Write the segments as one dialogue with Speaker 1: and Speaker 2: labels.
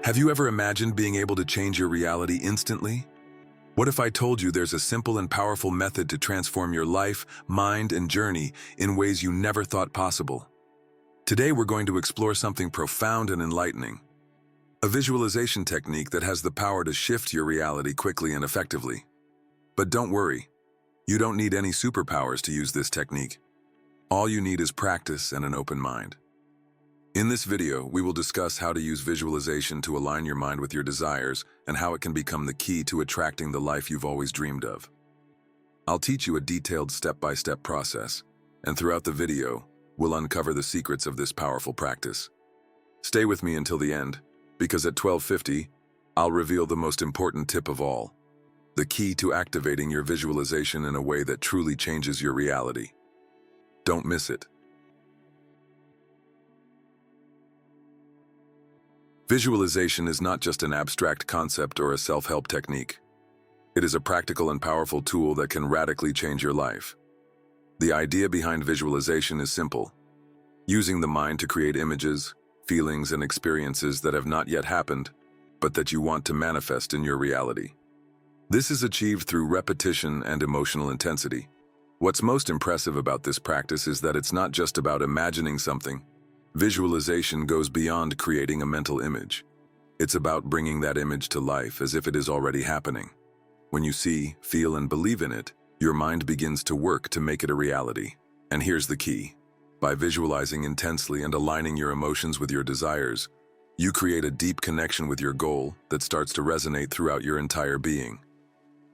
Speaker 1: Have you ever imagined being able to change your reality instantly? What if I told you there's a simple and powerful method to transform your life, mind, and journey in ways you never thought possible? Today we're going to explore something profound and enlightening. A visualization technique that has the power to shift your reality quickly and effectively. But don't worry, you don't need any superpowers to use this technique. All you need is practice and an open mind. In this video, we will discuss how to use visualization to align your mind with your desires and how it can become the key to attracting the life you've always dreamed of. I'll teach you a detailed step-by-step process, and throughout the video, we'll uncover the secrets of this powerful practice. Stay with me until the end, because at 12:50, I'll reveal the most important tip of all, the key to activating your visualization in a way that truly changes your reality. Don't miss it. Visualization is not just an abstract concept or a self-help technique. It is a practical and powerful tool that can radically change your life. The idea behind visualization is simple: using the mind to create images, feelings, and experiences that have not yet happened, but that you want to manifest in your reality. This is achieved through repetition and emotional intensity. What's most impressive about this practice is that it's not just about imagining something. Visualization goes beyond creating a mental image. It's about bringing that image to life as if it is already happening. When you see, feel, and believe in it, your mind begins to work to make it a reality. And here's the key. By visualizing intensely and aligning your emotions with your desires, you create a deep connection with your goal that starts to resonate throughout your entire being.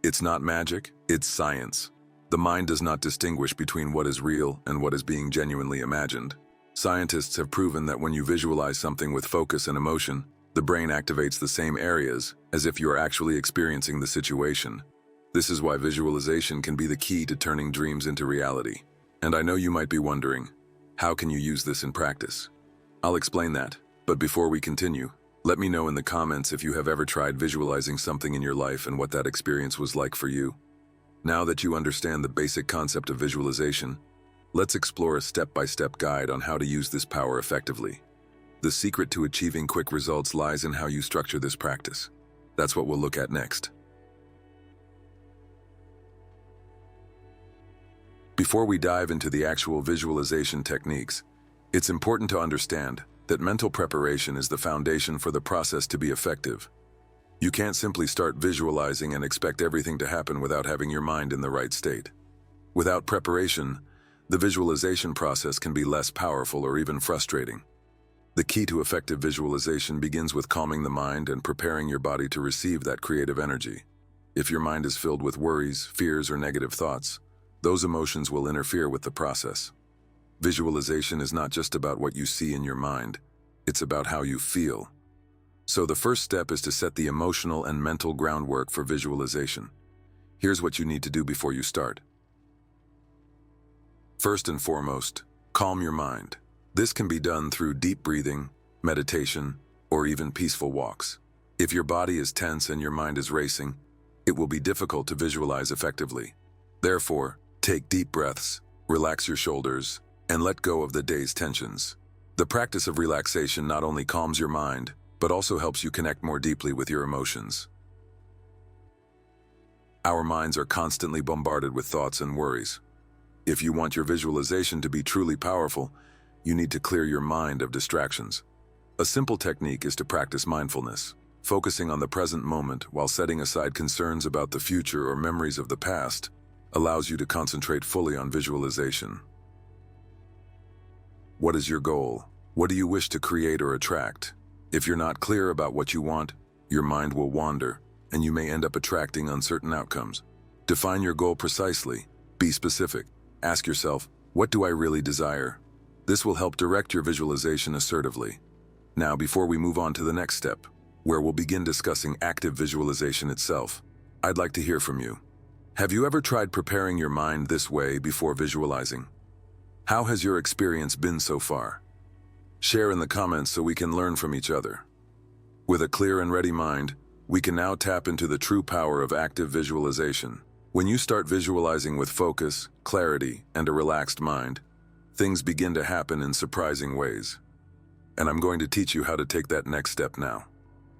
Speaker 1: It's not magic, it's science. The mind does not distinguish between what is real and what is being genuinely imagined. Scientists have proven that when you visualize something with focus and emotion, the brain activates the same areas as if you are actually experiencing the situation. This is why visualization can be the key to turning dreams into reality. And I know you might be wondering, how can you use this in practice? I'll explain that, but before we continue, let me know in the comments if you have ever tried visualizing something in your life and what that experience was like for you. Now that you understand the basic concept of visualization, let's explore a step-by-step guide on how to use this power effectively. The secret to achieving quick results lies in how you structure this practice. That's what we'll look at next. Before we dive into the actual visualization techniques, it's important to understand that mental preparation is the foundation for the process to be effective. You can't simply start visualizing and expect everything to happen without having your mind in the right state. Without preparation, the visualization process can be less powerful or even frustrating. The key to effective visualization begins with calming the mind and preparing your body to receive that creative energy. If your mind is filled with worries, fears, or negative thoughts, those emotions will interfere with the process. Visualization is not just about what you see in your mind, it's about how you feel. So the first step is to set the emotional and mental groundwork for visualization. Here's what you need to do before you start. First and foremost, calm your mind. This can be done through deep breathing, meditation, or even peaceful walks. If your body is tense and your mind is racing, it will be difficult to visualize effectively. Therefore, take deep breaths, relax your shoulders, and let go of the day's tensions. The practice of relaxation not only calms your mind, but also helps you connect more deeply with your emotions. Our minds are constantly bombarded with thoughts and worries. If you want your visualization to be truly powerful, you need to clear your mind of distractions. A simple technique is to practice mindfulness, focusing on the present moment while setting aside concerns about the future or memories of the past allows you to concentrate fully on visualization. What is your goal? What do you wish to create or attract? If you're not clear about what you want, your mind will wander, and you may end up attracting uncertain outcomes. Define your goal precisely. Be specific. Ask yourself, what do I really desire? This will help direct your visualization assertively. Now, before we move on to the next step, where we'll begin discussing active visualization itself, I'd like to hear from you. Have you ever tried preparing your mind this way before visualizing? How has your experience been so far? Share in the comments so we can learn from each other. With a clear and ready mind, we can now tap into the true power of active visualization. When you start visualizing with focus, clarity, and a relaxed mind, things begin to happen in surprising ways. And I'm going to teach you how to take that next step now.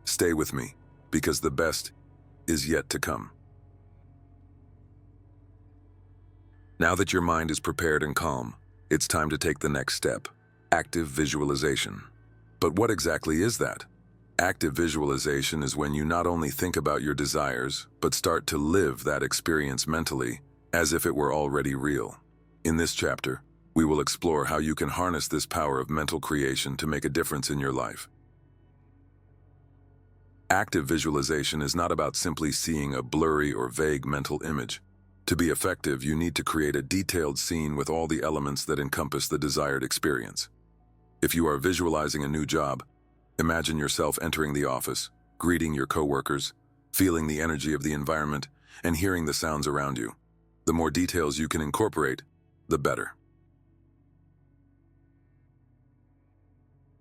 Speaker 1: Stay with me, because the best is yet to come. Now that your mind is prepared and calm, it's time to take the next step, active visualization. But what exactly is that? Active visualization is when you not only think about your desires, but start to live that experience mentally, as if it were already real. In this chapter, we will explore how you can harness this power of mental creation to make a difference in your life. Active visualization is not about simply seeing a blurry or vague mental image. To be effective, you need to create a detailed scene with all the elements that encompass the desired experience. If you are visualizing a new job, imagine yourself entering the office, greeting your coworkers, feeling the energy of the environment, and hearing the sounds around you. The more details you can incorporate, the better.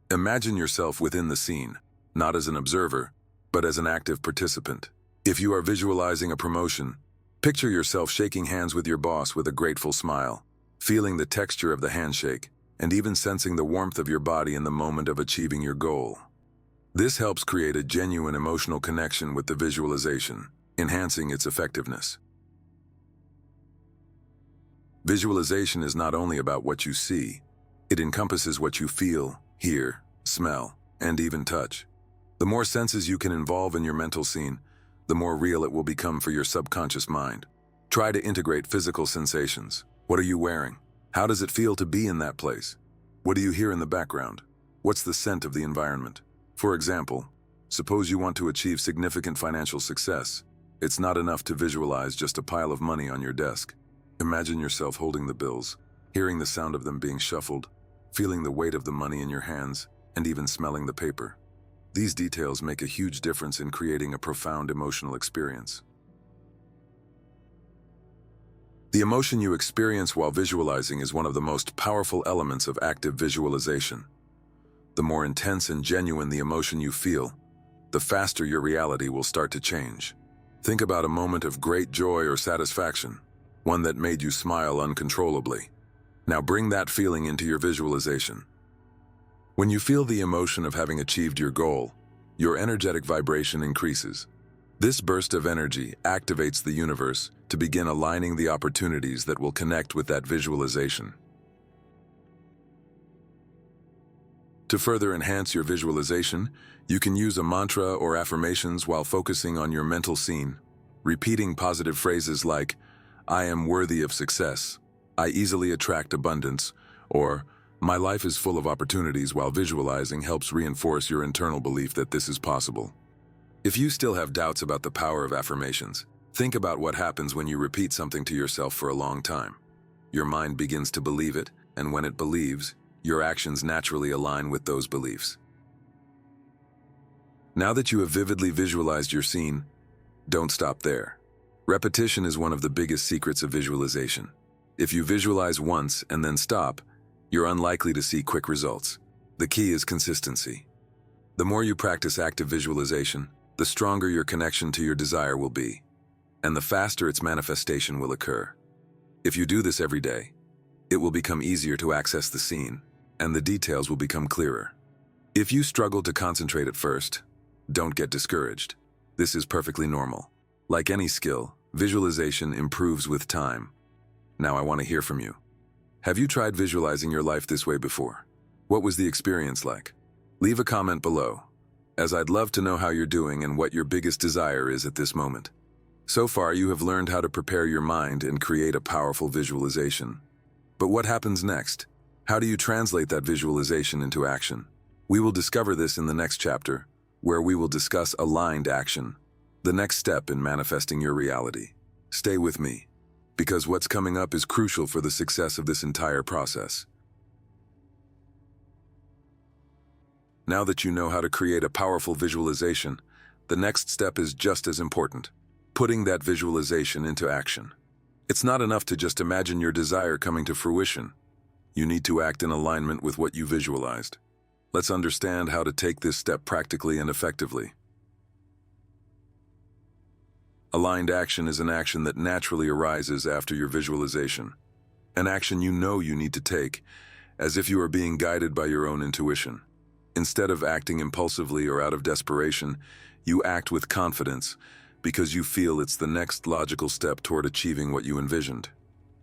Speaker 1: Imagine yourself within the scene, not as an observer, but as an active participant. If you are visualizing a promotion, picture yourself shaking hands with your boss with a grateful smile, feeling the texture of the handshake, and even sensing the warmth of your body in the moment of achieving your goal. This helps create a genuine emotional connection with the visualization, enhancing its effectiveness. Visualization is not only about what you see, it encompasses what you feel, hear, smell, and even touch. The more senses you can involve in your mental scene, the more real it will become for your subconscious mind. Try to integrate physical sensations. What are you wearing? How does it feel to be in that place? What do you hear in the background? What's the scent of the environment? For example, suppose you want to achieve significant financial success. It's not enough to visualize just a pile of money on your desk. Imagine yourself holding the bills, hearing the sound of them being shuffled, feeling the weight of the money in your hands, and even smelling the paper. These details make a huge difference in creating a profound emotional experience. The emotion you experience while visualizing is one of the most powerful elements of active visualization. The more intense and genuine the emotion you feel, the faster your reality will start to change. Think about a moment of great joy or satisfaction, one that made you smile uncontrollably. Now bring that feeling into your visualization. When you feel the emotion of having achieved your goal, your energetic vibration increases. This burst of energy activates the universe to begin aligning the opportunities that will connect with that visualization. To further enhance your visualization, you can use a mantra or affirmations while focusing on your mental scene, repeating positive phrases like, "I am worthy of success," "I easily attract abundance," or "My life is full of opportunities." While visualizing helps reinforce your internal belief that this is possible. If you still have doubts about the power of affirmations, think about what happens when you repeat something to yourself for a long time. Your mind begins to believe it, and when it believes, your actions naturally align with those beliefs. Now that you have vividly visualized your scene, don't stop there. Repetition is one of the biggest secrets of visualization. If you visualize once and then stop, you're unlikely to see quick results. The key is consistency. The more you practice active visualization, the stronger your connection to your desire will be, and the faster its manifestation will occur. If you do this every day, it will become easier to access the scene, and the details will become clearer. If you struggle to concentrate at first, don't get discouraged. This is perfectly normal. Like any skill, visualization improves with time. Now I want to hear from you. Have you tried visualizing your life this way before? What was the experience like? Leave a comment below, as I'd love to know how you're doing and what your biggest desire is at this moment. So far, you have learned how to prepare your mind and create a powerful visualization. But what happens next? How do you translate that visualization into action? We will discover this in the next chapter, where we will discuss aligned action, the next step in manifesting your reality. Stay with me, because what's coming up is crucial for the success of this entire process. Now that you know how to create a powerful visualization, the next step is just as important: putting that visualization into action. It's not enough to just imagine your desire coming to fruition. You need to act in alignment with what you visualized. Let's understand how to take this step practically and effectively. Aligned action is an action that naturally arises after your visualization. An action you know you need to take, as if you are being guided by your own intuition. Instead of acting impulsively or out of desperation, you act with confidence because you feel it's the next logical step toward achieving what you envisioned.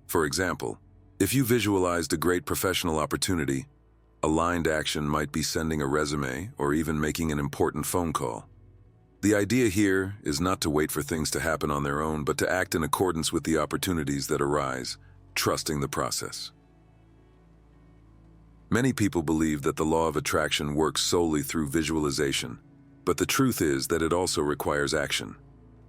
Speaker 1: For example, if you visualized a great professional opportunity, aligned action might be sending a resume or even making an important phone call. The idea here is not to wait for things to happen on their own, but to act in accordance with the opportunities that arise, trusting the process. Many people believe that the law of attraction works solely through visualization, but the truth is that it also requires action.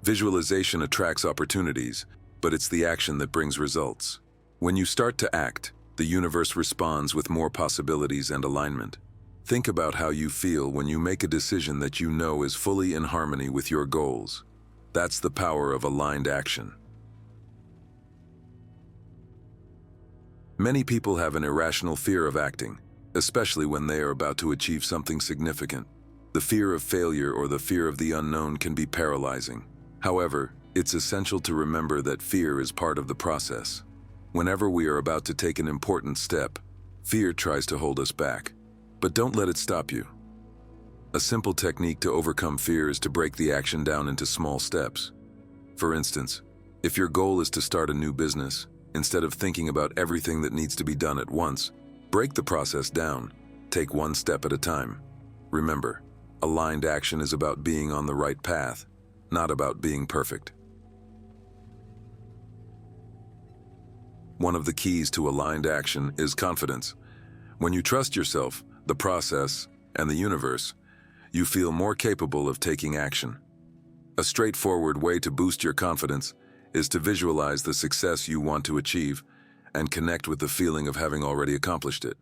Speaker 1: Visualization attracts opportunities, but it's the action that brings results. When you start to act, the universe responds with more possibilities and alignment. Think about how you feel when you make a decision that you know is fully in harmony with your goals. That's the power of aligned action. Many people have an irrational fear of acting, especially when they are about to achieve something significant. The fear of failure or the fear of the unknown can be paralyzing. However, it's essential to remember that fear is part of the process. Whenever we are about to take an important step, fear tries to hold us back. But don't let it stop you. A simple technique to overcome fear is to break the action down into small steps. For instance, if your goal is to start a new business, instead of thinking about everything that needs to be done at once, break the process down. Take one step at a time. Remember, aligned action is about being on the right path, not about being perfect. One of the keys to aligned action is confidence. When you trust yourself, the process, and the universe, you feel more capable of taking action. A straightforward way to boost your confidence is to visualize the success you want to achieve and connect with the feeling of having already accomplished it.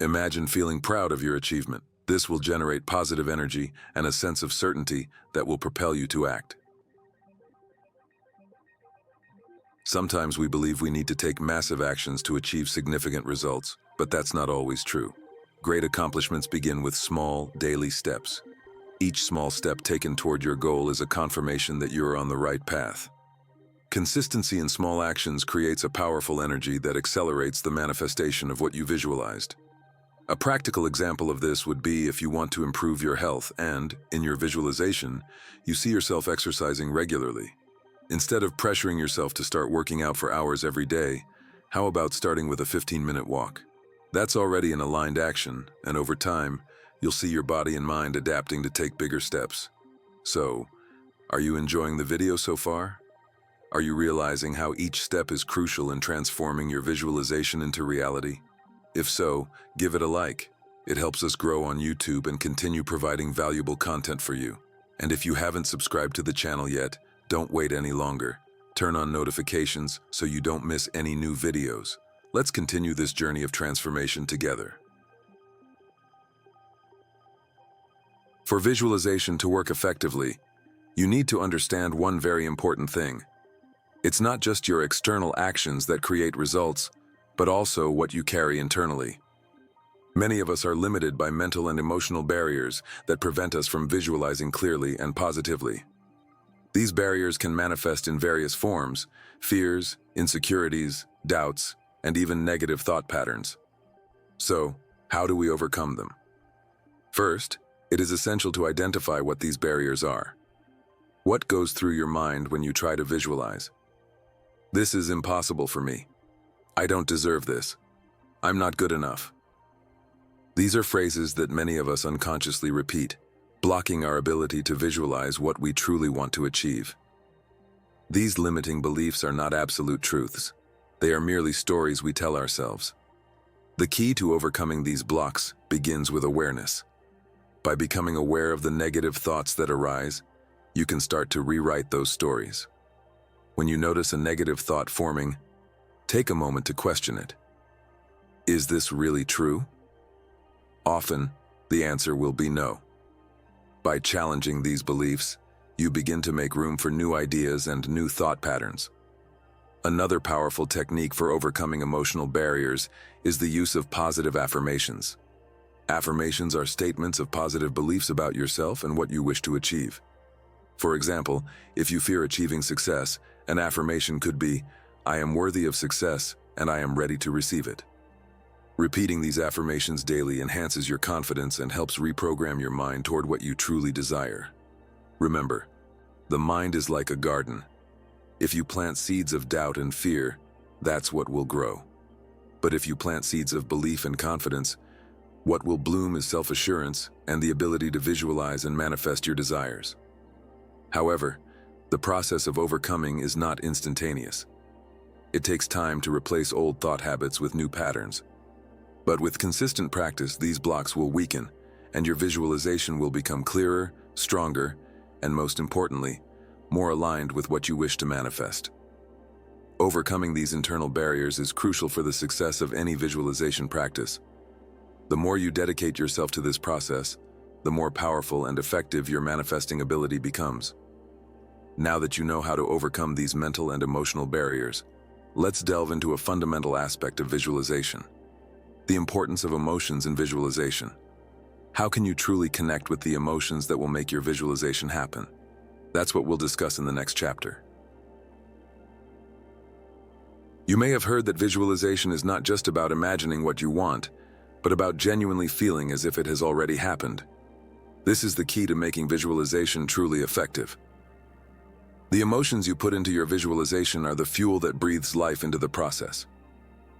Speaker 1: Imagine feeling proud of your achievement. This will generate positive energy and a sense of certainty that will propel you to act. Sometimes we believe we need to take massive actions to achieve significant results, but that's not always true. Great accomplishments begin with small, daily steps. Each small step taken toward your goal is a confirmation that you are on the right path. Consistency in small actions creates a powerful energy that accelerates the manifestation of what you visualized. A practical example of this would be if you want to improve your health and, in your visualization, you see yourself exercising regularly. Instead of pressuring yourself to start working out for hours every day, how about starting with a 15-minute walk? That's already an aligned action, and over time, you'll see your body and mind adapting to take bigger steps. So, are you enjoying the video so far? Are you realizing how each step is crucial in transforming your visualization into reality? If so, give it a like. It helps us grow on YouTube and continue providing valuable content for you. And if you haven't subscribed to the channel yet, don't wait any longer. Turn on notifications so you don't miss any new videos. Let's continue this journey of transformation together. For visualization to work effectively, you need to understand one very important thing. It's not just your external actions that create results, but also what you carry internally. Many of us are limited by mental and emotional barriers that prevent us from visualizing clearly and positively. These barriers can manifest in various forms: fears, insecurities, doubts, and even negative thought patterns. So, how do we overcome them? First, it is essential to identify what these barriers are. What goes through your mind when you try to visualize? This is impossible for me. I don't deserve this. I'm not good enough. These are phrases that many of us unconsciously repeat, blocking our ability to visualize what we truly want to achieve. These limiting beliefs are not absolute truths. They are merely stories we tell ourselves. The key to overcoming these blocks begins with awareness. By becoming aware of the negative thoughts that arise, you can start to rewrite those stories. When you notice a negative thought forming, take a moment to question it. Is this really true? Often, the answer will be no. By challenging these beliefs, you begin to make room for new ideas and new thought patterns. Another powerful technique for overcoming emotional barriers is the use of positive affirmations. Affirmations are statements of positive beliefs about yourself and what you wish to achieve. For example, if you fear achieving success, an affirmation could be, "I am worthy of success and I am ready to receive it." Repeating these affirmations daily enhances your confidence and helps reprogram your mind toward what you truly desire. Remember, the mind is like a garden. If you plant seeds of doubt and fear, that's what will grow. But if you plant seeds of belief and confidence, what will bloom is self-assurance and the ability to visualize and manifest your desires. However, the process of overcoming is not instantaneous. It takes time to replace old thought habits with new patterns. But with consistent practice, these blocks will weaken, and your visualization will become clearer, stronger, and most importantly, more aligned with what you wish to manifest. Overcoming these internal barriers is crucial for the success of any visualization practice. The more you dedicate yourself to this process, the more powerful and effective your manifesting ability becomes. Now that you know how to overcome these mental and emotional barriers, let's delve into a fundamental aspect of visualization: the importance of emotions in visualization. How can you truly connect with the emotions that will make your visualization happen? That's what we'll discuss in the next chapter. You may have heard that visualization is not just about imagining what you want, but about genuinely feeling as if it has already happened. This is the key to making visualization truly effective. The emotions you put into your visualization are the fuel that breathes life into the process.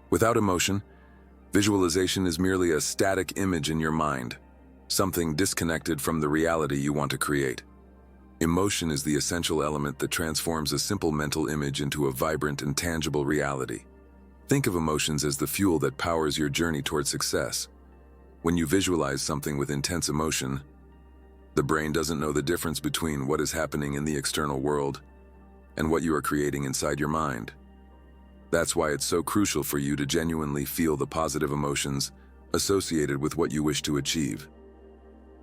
Speaker 1: Without emotion, visualization is merely a static image in your mind, something disconnected from the reality you want to create. Emotion is the essential element that transforms a simple mental image into a vibrant and tangible reality. Think of emotions as the fuel that powers your journey toward success. When you visualize something with intense emotion, the brain doesn't know the difference between what is happening in the external world and what you are creating inside your mind. That's why it's so crucial for you to genuinely feel the positive emotions associated with what you wish to achieve.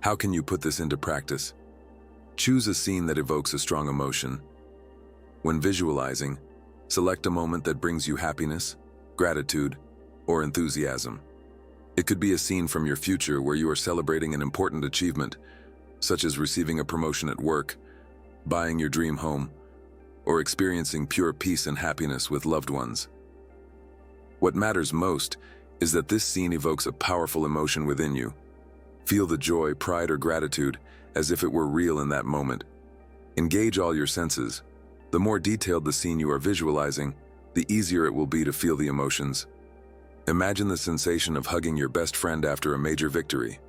Speaker 1: How can you put this into practice? Choose a scene that evokes a strong emotion. When visualizing, select a moment that brings you happiness, gratitude, or enthusiasm. It could be a scene from your future where you are celebrating an important achievement, such as receiving a promotion at work, buying your dream home, or experiencing pure peace and happiness with loved ones. What matters most is that this scene evokes a powerful emotion within you. Feel the joy, pride, or gratitude as if it were real in that moment. Engage all your senses. The more detailed the scene you are visualizing, the easier it will be to feel the emotions. Imagine the sensation of hugging your best friend after a major victory.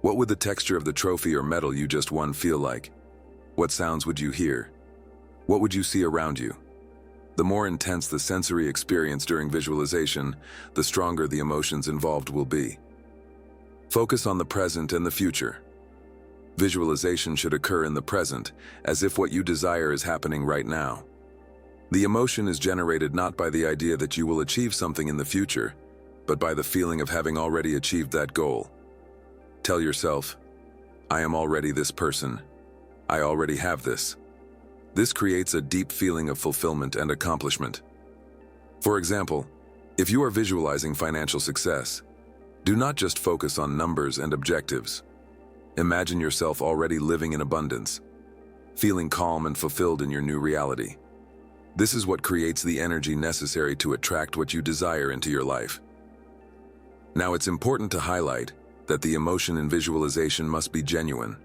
Speaker 1: What would the texture of the trophy or medal you just won feel like? What sounds would you hear? What would you see around you? The more intense the sensory experience during visualization, the stronger the emotions involved will be. Focus on the present and the future. Visualization should occur in the present, as if what you desire is happening right now. The emotion is generated not by the idea that you will achieve something in the future, but by the feeling of having already achieved that goal. Tell yourself, I am already this person. I already have this. This creates a deep feeling of fulfillment and accomplishment. For example, if you are visualizing financial success, do not just focus on numbers and objectives. Imagine yourself already living in abundance, feeling calm and fulfilled in your new reality. This is what creates the energy necessary to attract what you desire into your life. Now, it's important to highlight that the emotion in visualization must be genuine.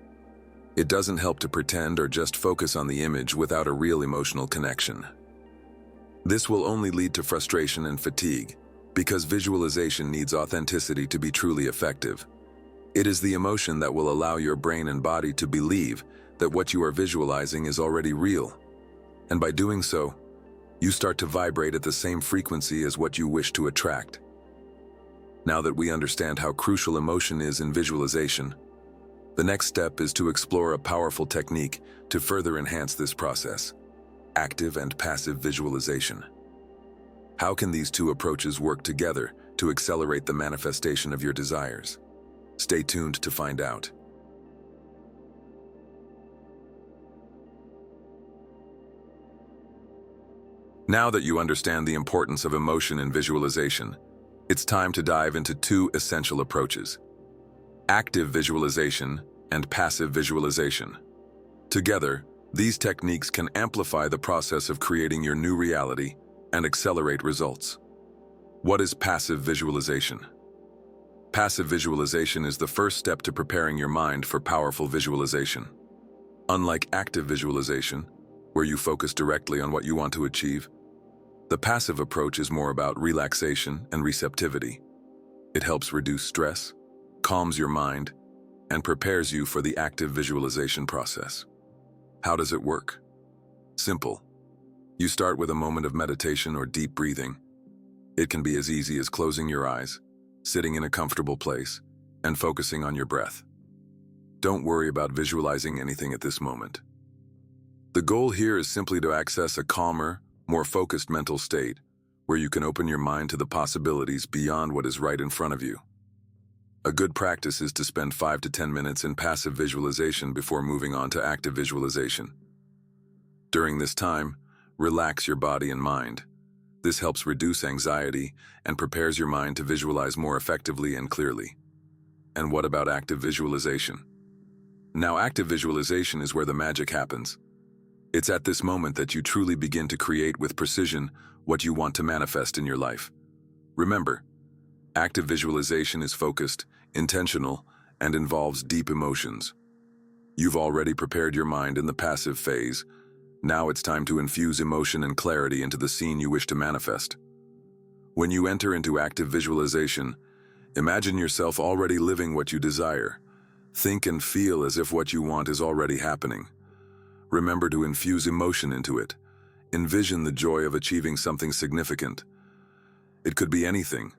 Speaker 1: It doesn't help to pretend or just focus on the image without a real emotional connection. This will only lead to frustration and fatigue, because visualization needs authenticity to be truly effective. It is the emotion that will allow your brain and body to believe that what you are visualizing is already real. And by doing so, you start to vibrate at the same frequency as what you wish to attract. Now that we understand how crucial emotion is in visualization, the next step is to explore a powerful technique to further enhance this process: active and passive visualization. How can these two approaches work together to accelerate the manifestation of your desires? Stay tuned to find out. Now that you understand the importance of emotion in visualization, it's time to dive into two essential approaches: active visualization and passive visualization. Together, these techniques can amplify the process of creating your new reality and accelerate results. What is passive visualization? Passive visualization is the first step to preparing your mind for powerful visualization. Unlike active visualization, where you focus directly on what you want to achieve, the passive approach is more about relaxation and receptivity. It helps reduce stress, calms your mind, and prepares you for the active visualization process. How does it work? Simple. You start with a moment of meditation or deep breathing. It can be as easy as closing your eyes, sitting in a comfortable place, and focusing on your breath. Don't worry about visualizing anything at this moment. The goal here is simply to access a calmer, more focused mental state where you can open your mind to the possibilities beyond what is right in front of you. A good practice is to spend 5 to 10 minutes in passive visualization before moving on to active visualization. During this time, relax your body and mind. This helps reduce anxiety and prepares your mind to visualize more effectively and clearly. And what about active visualization? Now, active visualization is where the magic happens. It's at this moment that you truly begin to create with precision what you want to manifest in your life. Remember, active visualization is focused, intentional, and involves deep emotions. You've already prepared your mind in the passive phase. Now it's time to infuse emotion and clarity into the scene you wish to manifest. When you enter into active visualization, imagine yourself already living what you desire. Think and feel as if what you want is already happening. Remember to infuse emotion into it. Envision the joy of achieving something significant. It could be anything: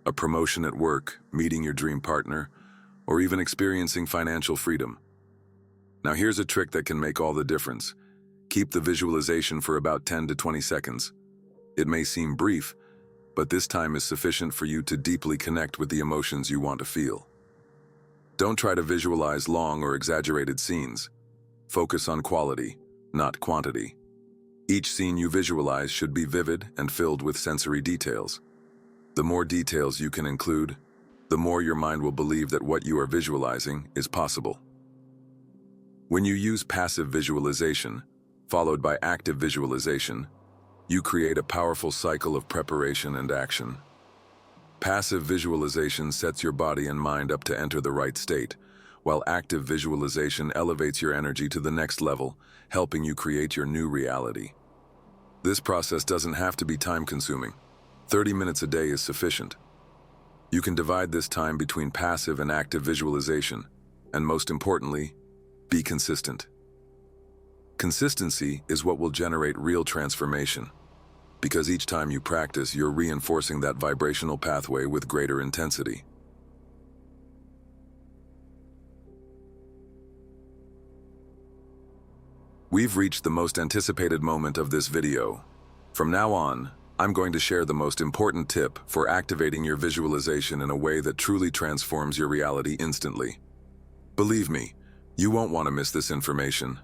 Speaker 1: a promotion at work, meeting your dream partner, or even experiencing financial freedom. Now here's a trick that can make all the difference. Keep the visualization for about 10 to 20 seconds. It may seem brief, but this time is sufficient for you to deeply connect with the emotions you want to feel. Don't try to visualize long or exaggerated scenes. Focus on quality, not quantity. Each scene you visualize should be vivid and filled with sensory details. The more details you can include, the more your mind will believe that what you are visualizing is possible. When you use passive visualization, followed by active visualization, you create a powerful cycle of preparation and action. Passive visualization sets your body and mind up to enter the right state, while active visualization elevates your energy to the next level, helping you create your new reality. This process doesn't have to be time-consuming. 30 minutes a day is sufficient. You can divide this time between passive and active visualization, and most importantly, be consistent. Consistency is what will generate real transformation, because each time you practice, you're reinforcing that vibrational pathway with greater intensity. We've reached the most anticipated moment of this video. From now on, I'm going to share the most important tip for activating your visualization in a way that truly transforms your reality instantly. Believe me, you won't want to miss this information.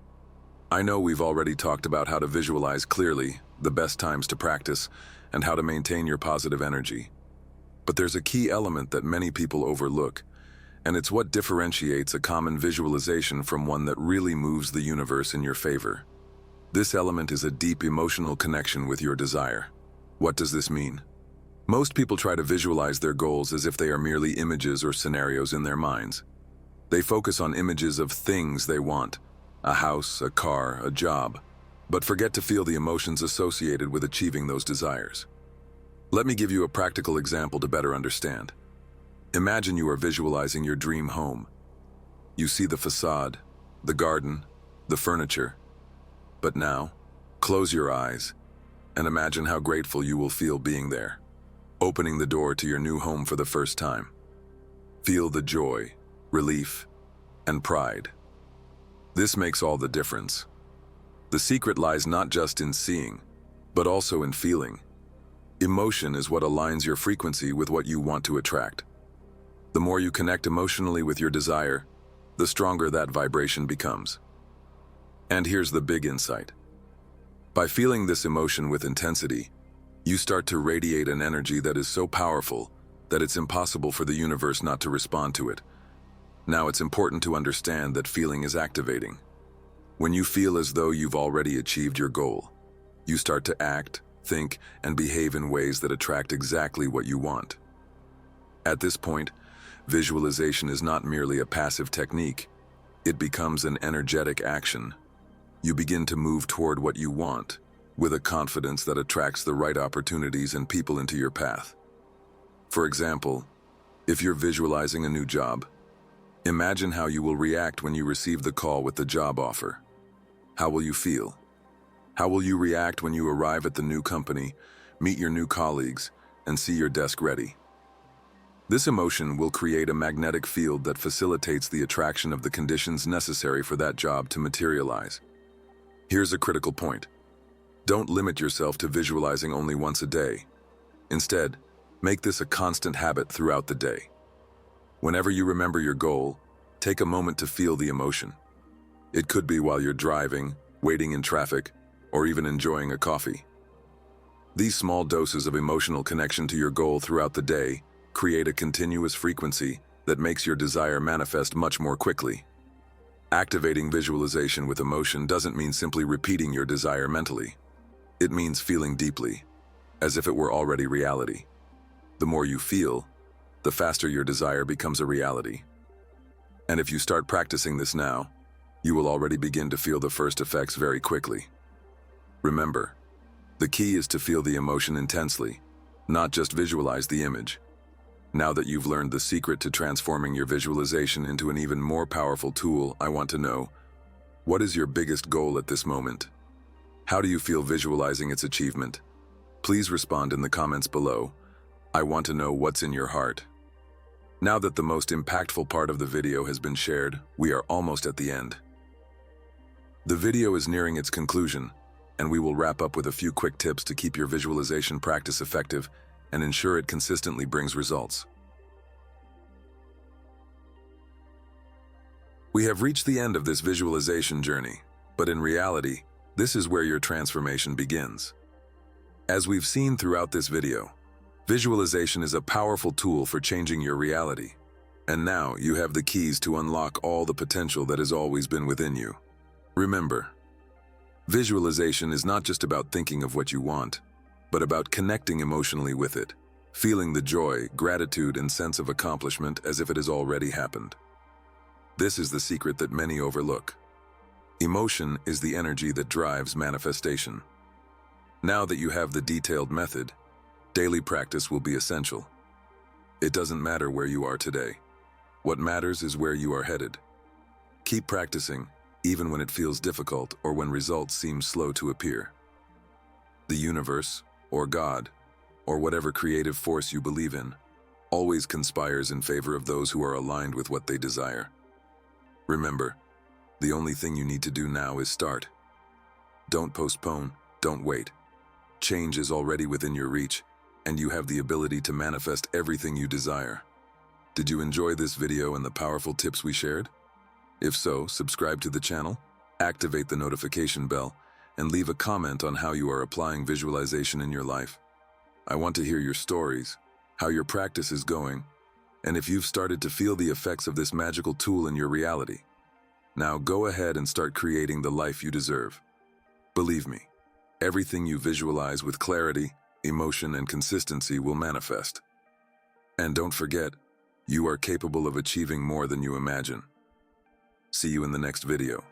Speaker 1: I know we've already talked about how to visualize clearly, the best times to practice, and how to maintain your positive energy. But there's a key element that many people overlook, and it's what differentiates a common visualization from one that really moves the universe in your favor. This element is a deep emotional connection with your desire. What does this mean? Most people try to visualize their goals as if they are merely images or scenarios in their minds. They focus on images of things they want: a house, a car, a job, but forget to feel the emotions associated with achieving those desires. Let me give you a practical example to better understand. Imagine you are visualizing your dream home. You see the facade, the garden, the furniture. But now, close your eyes and imagine how grateful you will feel being there, opening the door to your new home for the first time. Feel the joy, relief, and pride. This makes all the difference. The secret lies not just in seeing, but also in feeling. Emotion is what aligns your frequency with what you want to attract. The more you connect emotionally with your desire, the stronger that vibration becomes. And here's the big insight. By feeling this emotion with intensity, you start to radiate an energy that is so powerful that it's impossible for the universe not to respond to it. Now, it's important to understand that feeling is activating. When you feel as though you've already achieved your goal, you start to act, think, and behave in ways that attract exactly what you want. At this point, visualization is not merely a passive technique. It becomes an energetic action. You begin to move toward what you want, with a confidence that attracts the right opportunities and people into your path. For example, if you're visualizing a new job, imagine how you will react when you receive the call with the job offer. How will you feel? How will you react when you arrive at the new company, meet your new colleagues, and see your desk ready? This emotion will create a magnetic field that facilitates the attraction of the conditions necessary for that job to materialize. Here's a critical point. Don't limit yourself to visualizing only once a day. Instead, make this a constant habit throughout the day. Whenever you remember your goal, take a moment to feel the emotion. It could be while you're driving, waiting in traffic, or even enjoying a coffee. These small doses of emotional connection to your goal throughout the day create a continuous frequency that makes your desire manifest much more quickly. Activating visualization with emotion doesn't mean simply repeating your desire mentally. It means feeling deeply, as if it were already reality. The more you feel, the faster your desire becomes a reality. And if you start practicing this now, you will already begin to feel the first effects very quickly. Remember, the key is to feel the emotion intensely, not just visualize the image. Now that you've learned the secret to transforming your visualization into an even more powerful tool, I want to know, what is your biggest goal at this moment? How do you feel visualizing its achievement? Please respond in the comments below. I want to know what's in your heart. Now that the most impactful part of the video has been shared, we are almost at the end. The video is nearing its conclusion, and we will wrap up with a few quick tips to keep your visualization practice effective and ensure it consistently brings results. We have reached the end of this visualization journey, but in reality, this is where your transformation begins. As we've seen throughout this video, visualization is a powerful tool for changing your reality. And now you have the keys to unlock all the potential that has always been within you. Remember, visualization is not just about thinking of what you want, but about connecting emotionally with it, feeling the joy, gratitude, and sense of accomplishment as if it has already happened. This is the secret that many overlook. Emotion is the energy that drives manifestation. Now that you have the detailed method, daily practice will be essential. It doesn't matter where you are today. What matters is where you are headed. Keep practicing, even when it feels difficult or when results seem slow to appear. The universe, or God, or whatever creative force you believe in, always conspires in favor of those who are aligned with what they desire. Remember, the only thing you need to do now is start. Don't postpone, don't wait. Change is already within your reach, and you have the ability to manifest everything you desire. Did you enjoy this video and the powerful tips we shared? If so, subscribe to the channel, activate the notification bell, and leave a comment on how you are applying visualization in your life. I want to hear your stories, how your practice is going, and if you've started to feel the effects of this magical tool in your reality. Now go ahead and start creating the life you deserve. Believe me, everything you visualize with clarity, emotion, and consistency will manifest. And don't forget, you are capable of achieving more than you imagine. See you in the next video.